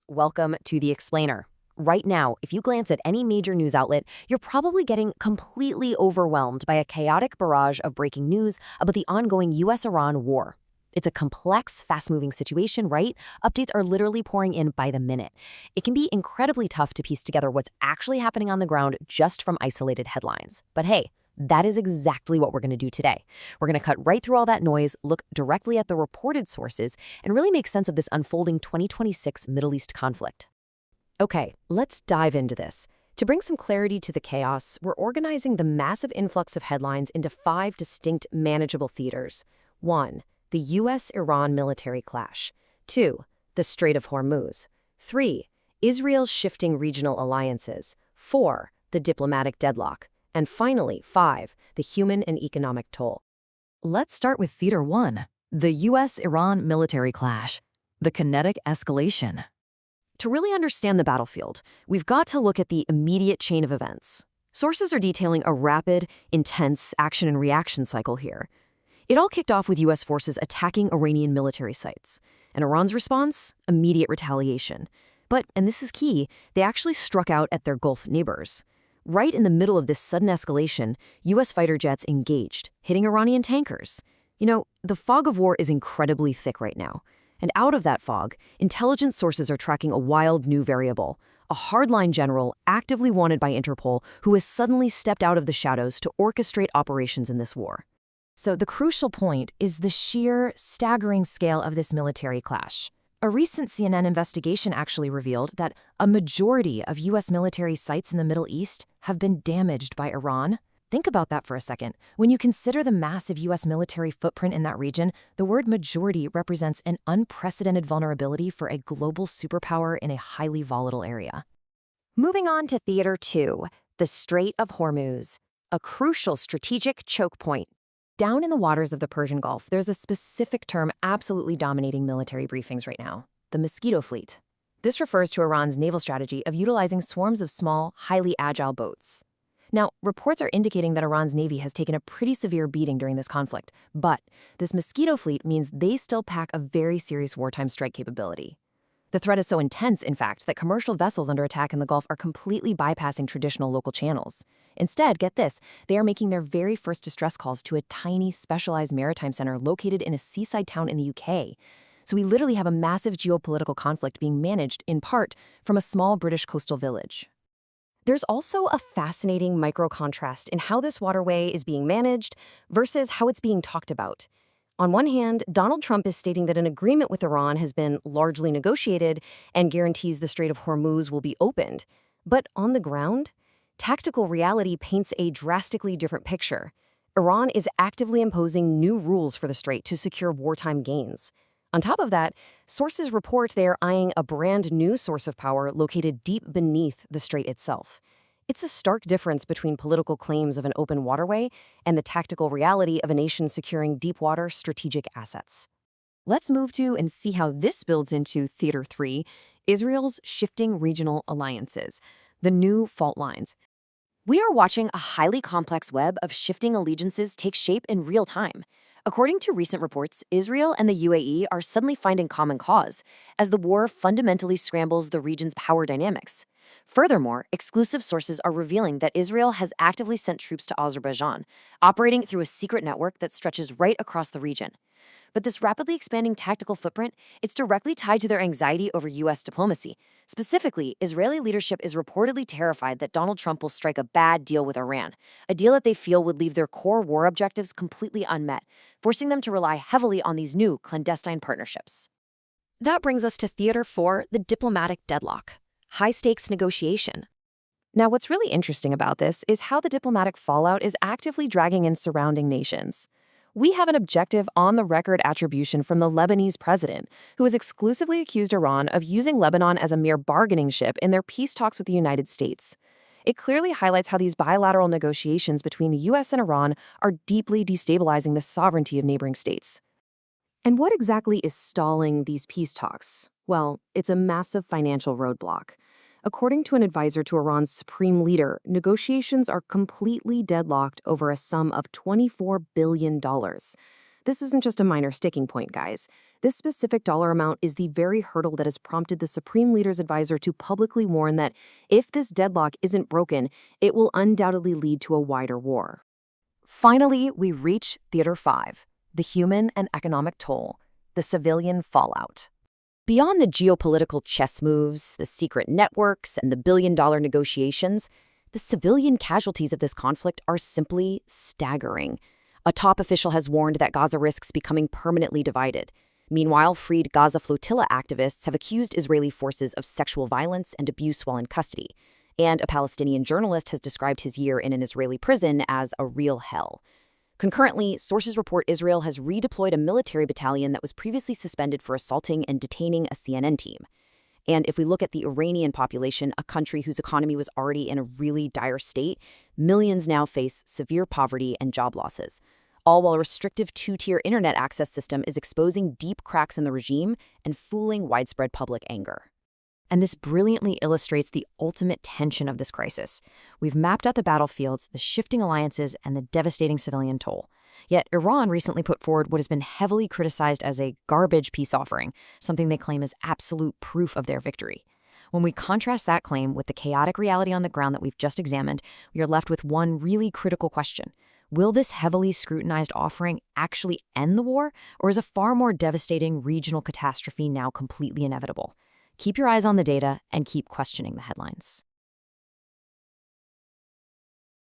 Welcome to The Explainer. Right now, if you glance at any major news outlet, you're probably getting completely overwhelmed by a chaotic barrage of breaking news about the ongoing US-Iran war. It's a complex, fast-moving situation, right? Updates are literally pouring in by the minute. It can be incredibly tough to piece together what's actually happening on the ground just from isolated headlines. But hey, that is exactly what we're going to do today. We're going to cut right through all that noise, look directly at the reported sources, and really make sense of this unfolding 2026 Middle East conflict. Okay, let's dive into this. To bring some clarity to the chaos, we're organizing the massive influx of headlines into 5 distinct manageable theaters. 1. The US-Iran military clash. 2. The Strait of Hormuz. 3. Israel's shifting regional alliances. 4. The diplomatic deadlock. And finally, 5. The human and economic toll. Let's start with Theater 1, the US-Iran military clash, the kinetic escalation. To really understand the battlefield, we've got to look at the immediate chain of events. Sources are detailing a rapid, intense action and reaction cycle here. It all kicked off with US forces attacking Iranian military sites. And Iran's response? Immediate retaliation. But, and this is key, they actually struck out at their Gulf neighbors. Right in the middle of this sudden escalation, US fighter jets engaged, hitting Iranian tankers. You know, the fog of war is incredibly thick right now. And out of that fog, intelligence sources are tracking a wild new variable, a hardline general actively wanted by Interpol who has suddenly stepped out of the shadows to orchestrate operations in this war. So the crucial point is the sheer, staggering scale of this military clash. A recent CNN investigation actually revealed that a majority of US military sites in the Middle East have been damaged by Iran. Think about that for a second. When you consider the massive US military footprint in that region, the word majority represents an unprecedented vulnerability for a global superpower in a highly volatile area. Moving on to Theater 2, the Strait of Hormuz, a crucial strategic choke point. Down in the waters of the Persian Gulf, there's a specific term absolutely dominating military briefings right now, the Mosquito Fleet. This refers to Iran's naval strategy of utilizing swarms of small, highly agile boats. Now, reports are indicating that Iran's navy has taken a pretty severe beating during this conflict, but this Mosquito Fleet means they still pack a very serious wartime strike capability. The threat is so intense, in fact, that commercial vessels under attack in the Gulf are completely bypassing traditional local channels. Instead, get this, they are making their very first distress calls to a tiny, specialized maritime center located in a seaside town in the UK. So we literally have a massive geopolitical conflict being managed, in part, from a small British coastal village. There's also a fascinating micro-contrast in how this waterway is being managed versus how it's being talked about. On one hand, Donald Trump is stating that an agreement with Iran has been largely negotiated and guarantees the Strait of Hormuz will be opened. But on the ground, tactical reality paints a drastically different picture. Iran is actively imposing new rules for the strait to secure wartime gains. On top of that, sources report they are eyeing a brand new source of power located deep beneath the strait itself. It's a stark difference between political claims of an open waterway and the tactical reality of a nation securing deep-water strategic assets. Let's move to and see how this builds into Theater 3, Israel's shifting regional alliances, the new fault lines. We are watching a highly complex web of shifting allegiances take shape in real time. According to recent reports, Israel and the UAE are suddenly finding common cause as the war fundamentally scrambles the region's power dynamics. Furthermore, exclusive sources are revealing that Israel has actively sent troops to Azerbaijan, operating through a secret network that stretches right across the region. But this rapidly expanding tactical footprint, it's directly tied to their anxiety over U.S. diplomacy. Specifically, Israeli leadership is reportedly terrified that Donald Trump will strike a bad deal with Iran, a deal that they feel would leave their core war objectives completely unmet, forcing them to rely heavily on these new clandestine partnerships. That brings us to Theater 4, the diplomatic deadlock. High-stakes negotiation. Now, what's really interesting about this is how the diplomatic fallout is actively dragging in surrounding nations. We have an objective on-the-record attribution from the Lebanese president, who has exclusively accused Iran of using Lebanon as a mere bargaining chip in their peace talks with the United States. It clearly highlights how these bilateral negotiations between the U.S. and Iran are deeply destabilizing the sovereignty of neighboring states. And what exactly is stalling these peace talks? Well, it's a massive financial roadblock. According to an advisor to Iran's supreme leader, negotiations are completely deadlocked over a sum of $24 billion. This isn't just a minor sticking point, guys. This specific dollar amount is the very hurdle that has prompted the Supreme Leader's advisor to publicly warn that if this deadlock isn't broken, it will undoubtedly lead to a wider war. Finally, we reach Theater 5, the human and economic toll, the civilian fallout. Beyond the geopolitical chess moves, the secret networks, and the billion-dollar negotiations, the civilian casualties of this conflict are simply staggering. A top official has warned that Gaza risks becoming permanently divided. Meanwhile, freed Gaza flotilla activists have accused Israeli forces of sexual violence and abuse while in custody. And a Palestinian journalist has described his year in an Israeli prison as a real hell. Concurrently, sources report Israel has redeployed a military battalion that was previously suspended for assaulting and detaining a CNN team. And if we look at the Iranian population, a country whose economy was already in a really dire state, millions now face severe poverty and job losses, all while a restrictive two-tier internet access system is exposing deep cracks in the regime and fueling widespread public anger. And this brilliantly illustrates the ultimate tension of this crisis. We've mapped out the battlefields, the shifting alliances, and the devastating civilian toll. Yet Iran recently put forward what has been heavily criticized as a garbage peace offering, something they claim is absolute proof of their victory. When we contrast that claim with the chaotic reality on the ground that we've just examined, we are left with one really critical question. Will this heavily scrutinized offering actually end the war, or is a far more devastating regional catastrophe now completely inevitable? Keep your eyes on the data and keep questioning the headlines.